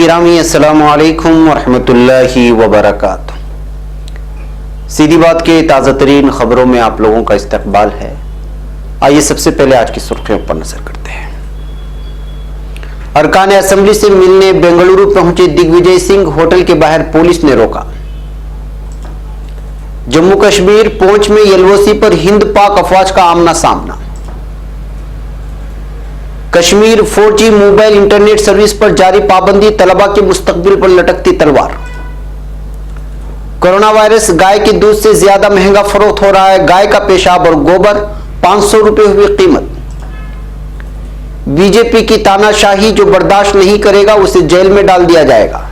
गिरामी अस्सलामु अलैकुम वरहमतुल्लाहि वबरकातुह। सीधी बात के ताज़ा तरीन खबरों में आप लोगों का इस्तकबाल है। आइए सबसे पहले आज की सुर्खियों पर नजर करते हैं। अरकान असेंबली से मिलने बेंगलुरु पहुंचे दिग्विजय सिंह, होटल के बाहर पुलिस ने रोका। जम्मू कश्मीर पहुंच में एलओसी पर हिंद पाक अफवाज का आमना सामना। Kashmir 4G mobile internet service पर जारी पाबंदी, तलबा के मुस्तकबिल पर लटकती तलवार। कोरोना वायरस, गाय के दूध से ज्यादा महंगा फरोख्त हो रहा है। गाय का पेशाब और गोबर 500 रुपए हुई कीमत। बीजेपी की तानाशाही, जो बर्दाश्त नहीं करेगा उसे जेल में डाल दिया जाएगा।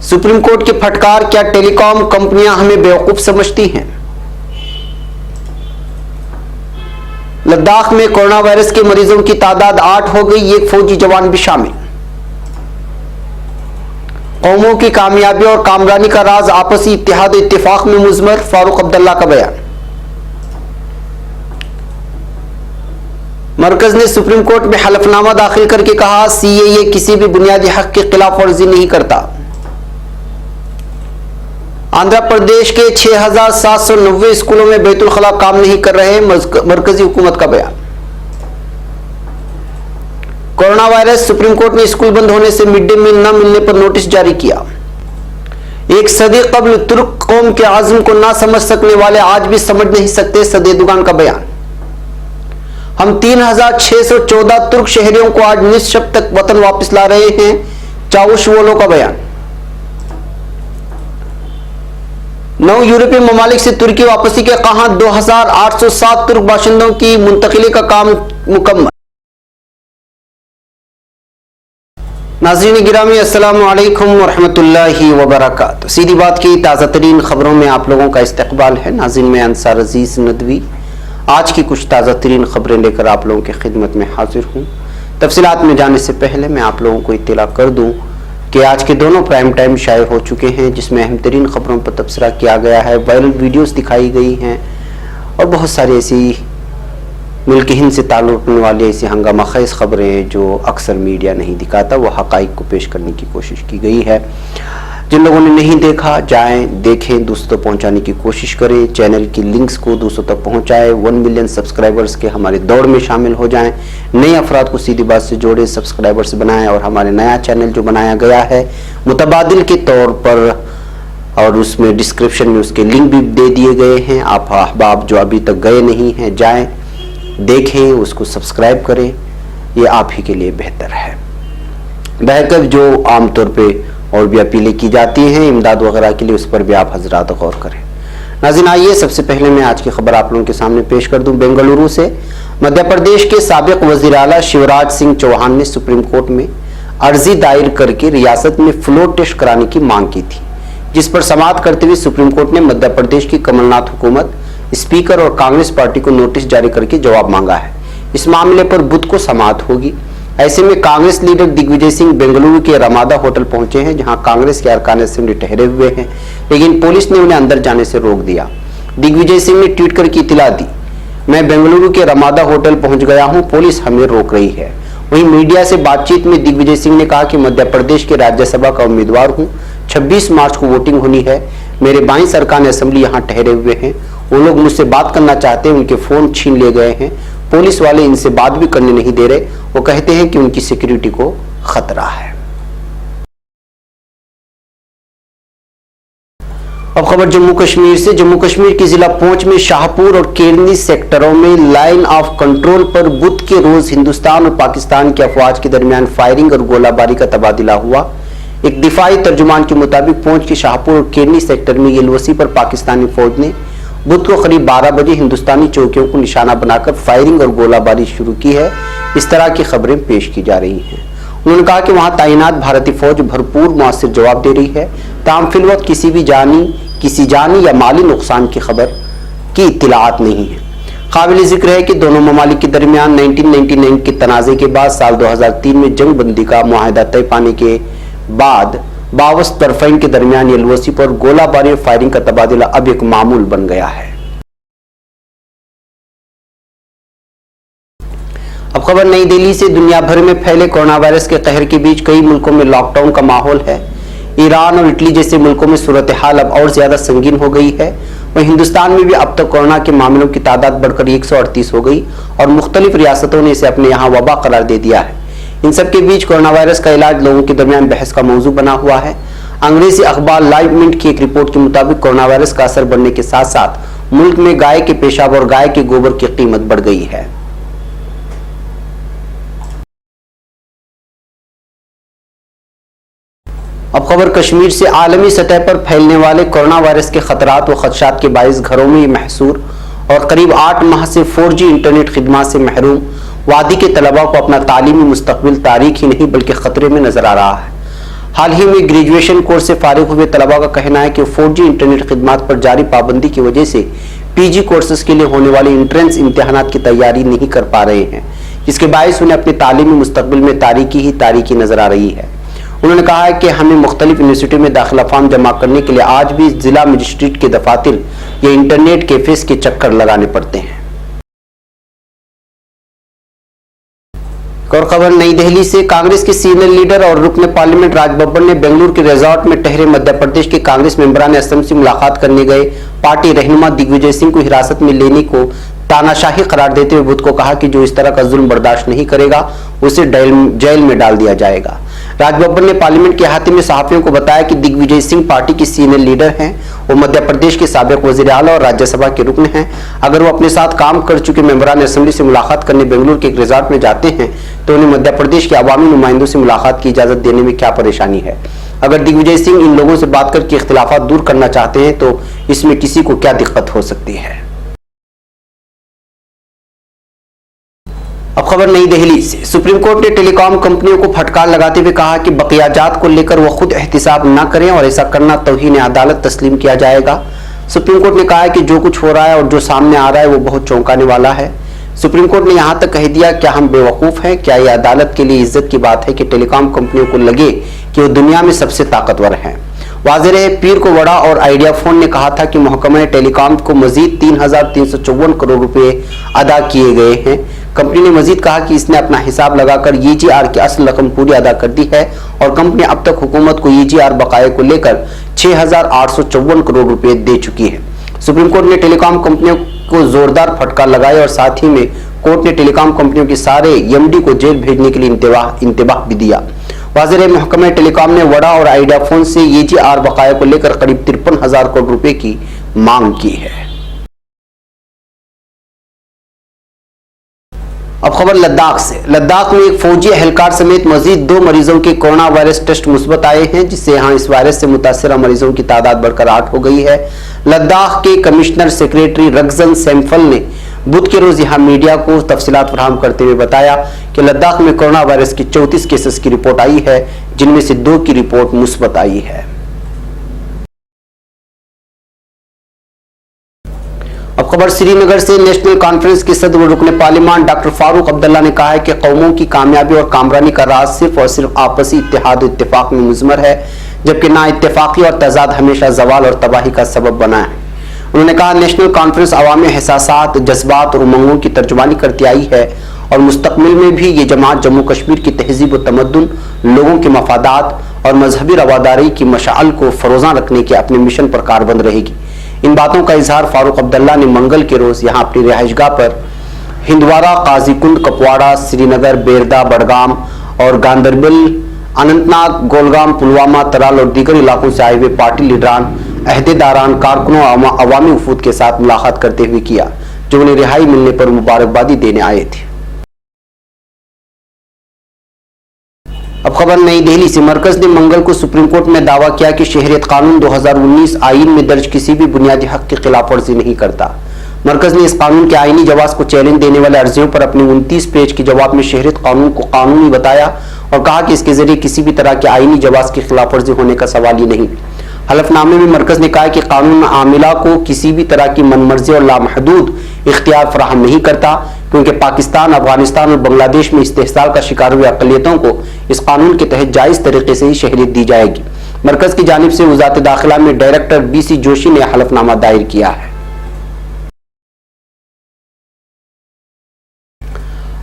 सुप्रीम कोर्ट की फटकार, क्या टेलीकॉम कंपनियां हमें बेवकूफ समझती हैं? लद्दाख में कोरोना वायरस के मरीजों की तादाद 8 हो गई, एक फौजी जवान भी शामिल। कौमों की कामयाबी और कामरानी का राज आपसी इत्तेहाद इत्तेफाक में मुज़मर, फारूक अब्दुल्ला का बयान। मरकज ने सुप्रीम कोर्ट में हलफनामा दाखिल करके कहा, सीएए किसी भी बुनियादी हक की खिलाफ वर्जी नहीं करता। आंध्र प्रदेश के 6790 स्कूलों में बैतुल खला काम नहीं कर रहे, मरकजी हुकूमत का बयान। कोरोना वायरस, सुप्रीम कोर्ट ने स्कूल बंद होने से मिड डे मील न मिलने पर नोटिस जारी किया। एक सदी कबल तुर्क कौम के आज़म को ना समझ सकने वाले आज भी समझ नहीं सकते, सदेदुगान का बयान। हम 3614 तुर्क शहरियों को आज निस्फ तक वतन वापस ला रहे हैं, चाउशवोलो का बयान। 9 यूरोपीय ममालिक से तुर्की वापसी के कहा, 2807 तुर्क बाशिंदों की मुंतकिली का काम मुकम्मल। नाज़रीन गिरामी अस्सलामु अलैकुम वरहमतुल्लाहि वबरकातुह। सीधी बात की ताज़ा तरीन खबरों में आप लोगों का इस्तकबाल है। नाज़रीन मैं अंसार अजीज नदवी आज की कुछ ताज़ा तरीन खबरें लेकर आप लोगों की खिदमत में हाजिर हूँ। तफसीलात में जाने से पहले मैं आप लोगों को इत्तला कर दूँ कि आज के दोनों प्राइम टाइम शाये हो चुके हैं, जिसमें अहम तरीन खबरों पर तबसरा किया गया है, वायरल वीडियोस दिखाई गई हैं और बहुत सारी ऐसी मुल्क हिंद से ताल्लुक़ रखने वाली ऐसी हंगामा खेज़ खबरें जो अक्सर मीडिया नहीं दिखाता, वो हक़ाइक़ को पेश करने की कोशिश की गई है। जिन लोगों ने नहीं देखा, जाएं देखें, दूसरों तक पहुंचाने की कोशिश करें। चैनल की लिंक्स को दूसरों तक पहुंचाएं। 1 मिलियन सब्सक्राइबर्स के हमारे दौड़ में शामिल हो जाएं। नए अफराद को सीधी बात से जोड़ें, सब्सक्राइबर्स बनाएं और हमारे नया चैनल जो बनाया गया है मुतबादिल के तौर पर, और उसमें डिस्क्रिप्शन में उसके लिंक भी दे दिए गए हैं। आप अहबाब जो अभी तक गए नहीं हैं, जाएँ देखें, उसको सब्सक्राइब करें, ये आप ही के लिए बेहतर है। बहरकत जो आमतौर पे और भी अपीलें की जाती हैं इमदाद वगैरह के लिए, उस पर भी आप हजरात गौर करें। नाज़रीन आइए सबसे पहले मैं आज की खबर आप लोगों के सामने पेश कर दूं। बेंगलुरु से मध्य प्रदेश के साबिक वज़ीर आला शिवराज सिंह चौहान ने सुप्रीम कोर्ट में अर्जी दायर करके रियासत में फ्लोर टेस्ट कराने की मांग की थी, जिस पर समाअत करते हुए सुप्रीम कोर्ट ने मध्य प्रदेश की कमलनाथ हुकूमत, स्पीकर और कांग्रेस पार्टी को नोटिस जारी करके जवाब मांगा है। इस मामले पर बुध को समाअत होगी। ऐसे में कांग्रेस लीडर दिग्विजय सिंह बेंगलुरु के रमादा होटल पहुंचे हैं, जहां कांग्रेस के अरकान असेंबली ठहरे हुए हैं, लेकिन पुलिस ने उन्हें अंदर जाने से रोक दिया। दिग्विजय सिंह ने ट्वीट करके इत्तला दी, मैं बेंगलुरु के रमादा होटल पहुंच गया हूं, पुलिस हमें रोक रही है। वहीं मीडिया से बातचीत में दिग्विजय सिंह ने कहा कि मध्य प्रदेश के राज्यसभा का उम्मीदवार हूँ, 26 मार्च को वोटिंग होनी है, मेरे 22 अरकान असेंबली यहाँ ठहरे हुए हैं, वो लोग मुझसे बात करना चाहते हैं, उनके फोन छीन लिए गए हैं, पुलिस वाले इनसे बात भी करने नहीं दे रहे, वो कहते हैं कि उनकी सिक्योरिटी को खतरा है। अब खबर जम्मू कश्मीर से। जम्मू कश्मीर की जिला पहुंच में शाहपुर और केरनी सेक्टरों में लाइन ऑफ कंट्रोल पर बुध के रोज हिंदुस्तान और पाकिस्तान की अफवाज के दरमियान फायरिंग और गोलाबारी का तबादला हुआ। एक दिफाई तर्जुमान के मुताबिक पहुंच के शाहपुर और केरनी सेक्टर में एलओसी पर पाकिस्तानी फौज ने बुध को करीब 12 बजे हिंदुस्तानी चौकियों को निशाना बनाकर फायरिंग और गोलाबारी शुरू की है। इस तरह की खबरें पेश की जा रही हैं। उन्होंने कहा कि वहां तैनात भारतीय फौज भरपूर मुआसिर जवाब दे रही है। ताहम फिलवक्त किसी जानी या माली नुकसान की खबर की इत्तलात नहीं है। काबिल जिक्र है कि दोनों ममालिक के दरमियान 1999 के तनाज़े के बाद साल 2003 में जंग बंदी का मुआहदा तय पाने के बाद बावस्त तरफैन के दरमियान एलओसी पर गोलाबारी और फायरिंग का तबादला अब एक मामूल बन गया है। अब अब खबर नई दिल्ली से। दुनिया भर में फैले कोरोना वायरस के कहर के बीच कई मुल्कों में लॉकडाउन का माहौल है। ईरान और इटली जैसे मुल्कों में सूरत हाल अब और ज्यादा संगीन हो गई है। वहीं हिंदुस्तान में भी अब तक कोरोना के मामलों की तादाद बढ़कर 138 हो गई और मुख्तलिफ रियासतों ने इसे अपने यहाँ वबा करार दे दिया है। इन सबके बीच कोरोना वायरस का इलाज लोगों के दरमियान बहस का मौजू बना हुआ है। अंग्रेजी अखबार लाइव मिनट की एक रिपोर्ट के मुताबिक कोरोना वायरस का असर बढ़ने के साथ साथ मुल्क में गाय के पेशाब और गाय के गोबर की कीमत बढ़ गई है। अब खबर कश्मीर से। आलमी सतह पर फैलने वाले कोरोना वायरस के खतरात व खदशात के बाइस घरों में महसूर और करीब 8 माह से 4G इंटरनेट खिदमत से महरूम वादी के तलबा को अपना तालीमी मुस्तकबिल तारीख ही नहीं बल्कि खतरे में नजर आ रहा है। हाल ही में ग्रेजुएशन कोर्स से फारिग हुए तलबा का कहना है कि 4G इंटरनेट खिदमत पर जारी पाबंदी की वजह से PG कोर्सेज के लिए होने वाले इंट्रेंस इम्तिहानात की तैयारी नहीं कर पा रहे हैं, जिसके बायस उन्हें अपने तालीमी मुस्तकबिल में तारीकी नजर आ रही है। उन्होंने कहा है कि हमें मुख्तलिफ यूनिवर्सिटी में दाखिला फॉर्म जमा करने के लिए आज भी जिला मजिस्ट्रेट के दफातर या इंटरनेट कैफेस के चक्कर लगाने पड़ते हैं। और खबर नई दिल्ली से। कांग्रेस के सीनियर लीडर और रुकन पार्लियामेंट राज बब्बर ने बेंगलुरु के रिजॉर्ट में ठहरे मध्य प्रदेश के कांग्रेस मेंबरान असम से मुलाकात करने गए पार्टी रहनुमा दिग्विजय सिंह को हिरासत में लेने को तानाशाही करार देते हुए बुध को कहा कि जो इस तरह का जुल्म बर्दाश्त नहीं करेगा उसे जेल में डाल दिया जाएगा। राज बब्बर ने पार्लियामेंट के अहाते में सहाफियों को बताया कि दिग्विजय सिंह पार्टी के सीनियर लीडर हैं। वो मध्य प्रदेश के साबिक वजीर आला और राज्यसभा के रुकन हैं। अगर वो अपने साथ काम कर चुके मेंबरान असेंबली से मुलाकात करने बेंगलुरु के एक रिजॉर्ट में जाते हैं तो उन्हें मध्य प्रदेश के अवामी नुमाइंदों से मुलाकात की इजाजत देने में क्या परेशानी है। अगर दिग्विजय सिंह इन लोगों से बात करके इख्तिलाफात दूर करना चाहते हैं तो इसमें किसी को क्या दिक्कत हो सकती है। अब खबर नई दिल्ली से। सुप्रीम कोर्ट ने टेलीकॉम कंपनियों को फटकार लगाते हुए कहा कि बकियाजात को लेकर वो खुद एहतिसाब न करें और ऐसा करना तौहीन अदालत तस्लीम किया जाएगा। सुप्रीम कोर्ट ने कहा है कि जो कुछ हो रहा है और जो सामने आ रहा है वो बहुत चौंकाने वाला है। सुप्रीम कोर्ट ने यहां तक कह दिया, क्या हम बेवकूफ हैं? क्या यह अदालत के लिए इज्जत की बात है कि टेलीकॉम कंपनियों को लगे कि वो दुनिया में सबसे ताकतवर हैं? वाज़ेह है, पीर को वड़ा और आइडिया फोन ने कहा था कि महकमा टेलीकॉम को मजीद 3,354 करोड़ रुपए अदा किए गए हैं। कंपनी ने मजीद कहा कि इसने अपना हिसाब लगाकर EGR की असल रकम पूरी अदा कर दी है और कंपनी अब तक हुकूमत को EGR बकाये को लेकर 6,854 करोड़ रुपए दे चुकी है। सुप्रीम कोर्ट ने टेलीकॉम कंपनियों को जोरदार फटकार लगाया और साथ ही में कोर्ट ने टेलीकॉम कंपनियों के सारे MD को जेल भेजने के लिए इंतबाह भी दिया। वाज़ेह महकमा टेलीकॉम ने वड़ा और आइडिया फोन से EGR बकाया को लेकर करीब 53,000 करोड़ रुपए की मांग की है। अब खबर लद्दाख से। लद्दाख में एक फौजी एहलकार समेत मजीद 2 मरीजों के कोरोना वायरस टेस्ट मुस्बत आए हैं, जिससे यहां इस वायरस से मुतासरा मरीजों की तादाद बढ़कर 8 हो गई है। लद्दाख के कमिश्नर सेक्रेटरी रगजन सैम्फल ने बुध के रोज यहां मीडिया को तफसीलात फराहम करते हुए बताया कि लद्दाख में कोरोना वायरस की 34 केसेस की रिपोर्ट आई है, जिनमें से 2 की रिपोर्ट मुस्बत आई है। अब खबर श्रीनगर से। नेशनल कॉन्फ्रेंस के सदर व रुकन पार्लियामान डॉक्टर फारूक अब्दुल्ला ने कहा है कि कौमों की कामयाबी और कामरानी का राज सिर्फ और सिर्फ आपसी इत्तेहाद और इत्तेफाक में मुज़मर है, जबकि ना इत्तेफाकी और तजाद हमेशा जवाल और तबाही का सबब बना है। उन्होंने कहा, नेशनल कॉन्फ्रेंस अवामी एहसासात, जज्बात और उमंगों की तर्जुमानी करती आई है और मुस्तकबिल में भी ये जमात जम्मू कश्मीर की तहजीब व तमद्दुन, लोगों के मफादात और मजहबी रवादारी की मशाल को फरोज़ां रखने के अपने मिशन पर कारबंद रहेगी। इन बातों का इजहार फारूक अब्दुल्ला ने मंगल के रोज यहां अपनी रिहाइशगाह पर हिंदवारा, काजीकुंड, कपवाड़ा, श्रीनगर, बेरदा, बडगाम और गांदरबल, अनंतनाग, गोलगाम, पुलवामा, तराल और दीगर इलाकों से आए हुए पार्टी लीडरान, अहदेदारान, कारकुनों, अवामी वफूद के साथ मुलाकात करते हुए किया, जो उन्हें रिहाई मिलने पर मुबारकबादी देने आए थे। अब खबर नई दिल्ली से। मरकज ने मंगल को सुप्रीम कोर्ट में दावा किया कि शहरियत कानून 2019 आईन में दर्ज किसी भी बुनियादी हक की खिलाफ वर्जी नहीं करता। मरकज ने इस कानून के आईनी जवाब को चैलेंज देने वाले अर्जियों पर अपने 29 पेज के जवाब में शहरियत कानून को कानूनी बताया और कहा कि इसके जरिए किसी भी तरह के आईनी जवाब की खिलाफ वर्जी होने का सवाल ही नहीं। हलफनामे में मरकज ने कहा कि कानून आमिला को किसी भी तरह की मनमर्जी और लामहदूद इख्तियार फराहम नहीं करता, क्योंकि पाकिस्तान, अफगानिस्तान और बांग्लादेश में इस्तेहसाल का शिकार हुए अक़लियतों को इस कानून के तहत जायज तरीके से ही शहरियत दी जाएगी। मरकज की जानिब से वज़ारत दाखिला में डायरेक्टर BC जोशी ने हलफनामा दायर किया है।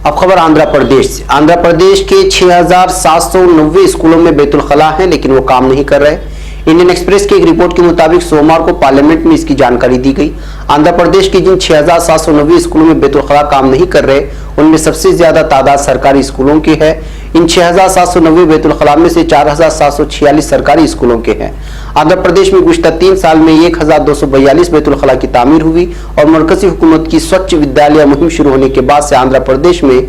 अब खबर आंध्र प्रदेश से। आंध्र प्रदेश के 6,790 स्कूलों में बैतुल खला हैं, लेकिन वो काम नहीं कर रहे। इंडियन एक्सप्रेस की एक रिपोर्ट के मुताबिक सोमवार को पार्लियामेंट में इसकी जानकारी दी गई। आंध्र प्रदेश के जिन 6,790 स्कूलों में बैतुल खला काम नहीं कर रहे, उनमें सबसे ज्यादा तादाद सरकारी स्कूलों की है। इन 6,790 बैतुल खला में से 4,746 सरकारी स्कूलों के हैं। आंध्र प्रदेश में गुज़श्ता 3 साल में 1,242 बैतुल खला की तामीर हुई और मरकजी हुकूमत की स्वच्छ विद्यालय मुहिम शुरू होने के बाद से आंध्र प्रदेश में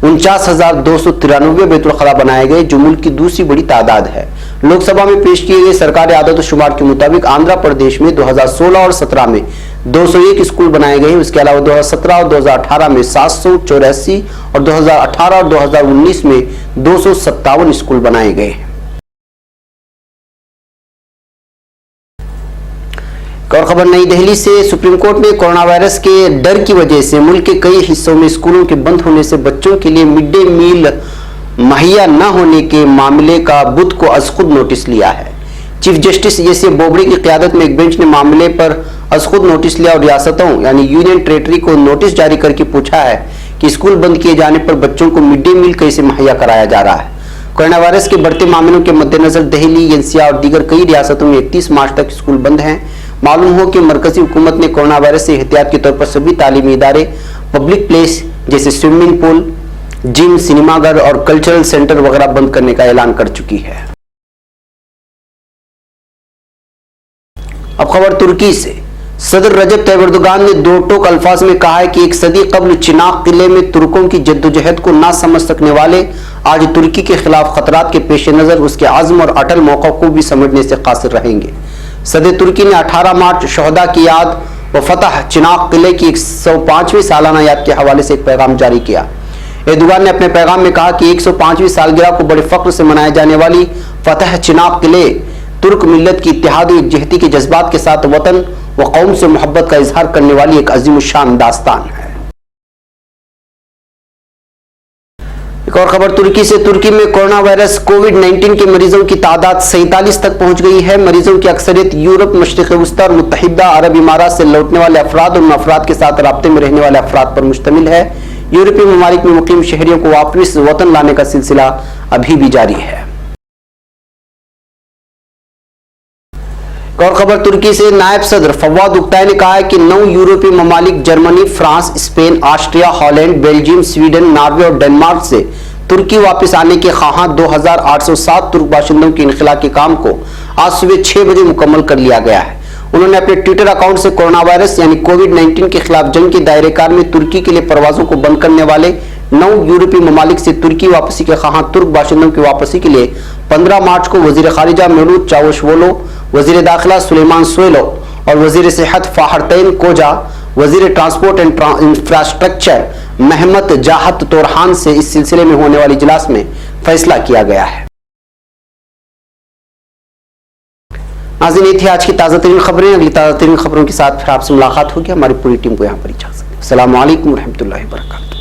49,293 बैतुल खला बनाए गए, जो मुल्क की दूसरी बड़ी तादाद है। लोकसभा में पेश किए गए सरकारी आदत शुमार के मुताबिक आंध्र प्रदेश में 2016 और 17 में 201 स्कूल बनाए गए। इसके अलावा 2017 और 2018 में 784 और 2018 और 2019 में 257 स्कूल बनाए गए। और खबर नई दिल्ली से। सुप्रीम कोर्ट ने कोरोना वायरस के डर की वजह से मुल्क के कई हिस्सों में स्कूलों के बंद होने से बच्चों के लिए मिड डे मील मुहैया न होने के मामले का बुध को अज खुद नोटिस लिया है। Chief justice एस.ए. बोबड़े की क़यादत में एक बेंच ने मामले पर अज खुद नोटिस लिया और रियासतों यानी यूनियन टेरिटरी को नोटिस जारी करके पूछा है कि स्कूल बंद किए जाने पर बच्चों को मिड डे मील कैसे मुहैया कराया जा रहा है। कोरोना वायरस के बढ़ते मामलों के मद्देनजर दिल्ली, एनसीआर और दीगर कई रियासतों में 31 मार्च तक स्कूल बंद हैं। मालूम हो कि मरकजी हुकूमत ने कोरोना वायरस से एहतियात के तौर पर सभी तालीमी इदारे, पब्लिक प्लेस जैसे स्विमिंग पूल, जिम, सिनेमाघर और कल्चरल सेंटर वगैरह बंद करने का ऐलान कर चुकी है। अब खबर तुर्की से। सदर रजब तैयब एर्दोगान ने दो टोक अल्फाज में कहा है कि एक सदी कबल चिनाब किले में तुर्कों की जद्दोजहद को ना समझ सकने वाले आज तुर्की के खिलाफ खतरात के पेश नजर उसके आज़म और अटल मौका को भी समझने से कासिर रहेंगे। सदर तुर्की ने 18 मार्च शहदा की याद व फतह चिनाब किले की 105वीं सालाना याद के हवाले से एक पैगाम जारी किया। एर्दोगान ने अपने पैगाम में कहा कि 105वीं सालगिरह को बड़े फख्र से मनाए जाने वाली फतह चिनाब किले तुर्क मिल्लत की इत्तेहाद व एकजहती के जज्बात के साथ वतन व कौम से मोहब्बत का इजहार करने वाली एक अजीमुशान दास्तान है। एक और खबर तुर्की से। तुर्की में कोरोना वायरस कोविड-19 के मरीजों की तादाद 47 तक पहुंच गई है। मरीजों की अक्सरियत यूरोप, मशरिक़ वस्ता और मुत्तहिदा अरब इमारात से लौटने वाले अफराद और उन अफराद के साथ राब्ते में रहने वाले अफराद पर मुश्तमिल है। यूरोपीय ममालिक में मुकीम शहरियों को वापस वतन लाने का सिलसिला अभी भी जारी है। और खबर तुर्की से। नायब सदर फवाद उक्ताई ने कहा है कि 9 यूरोपीय ममालिक Germany, France, Spain, Austria, Holland, Belgium, Sweden, Norway और डेनमार्क से तुर्की वापस आने के ख्वाहां 2807 तुर्क बाशिंदों के इनखला के काम को आज सुबह 6 बजे मुकम्मल कर लिया गया है। उन्होंने अपने ट्विटर अकाउंट से कोरोना वायरस यानी कोविड-19 के खिलाफ जंग के दायरेकार में तुर्की के लिए परवाजों को बंद करने वाले 9 यूरोपीय ममालिक से तुर्की वापसी के ख्वाहां तुर्क बाशिंदों की वापसी के लिए 15 मार्च को वजीर खारिजा मेवलूद चावुशओग्लू, वजीर दाखिला सुलेमान सोयलो और वजीर सेहत फाहरतैन कोजा, वजीर ट्रांसपोर्ट एंड इंफ्रास्ट्रक्चर महमद जाहत तोरहान से इस सिलसिले में होने वाले इजलास में फैसला किया गया है। नाज़रीन, ये थी आज की ताज़ा तरीन खबरें। अगली ताज़ा तरीन खबरों के साथ फिर आपसे मुलाकात होगी। हमारी पूरी टीम को यहाँ पर इजाज़त। अस्सलामु अलैकुम रहमतुल्लाहि व बरकातहू।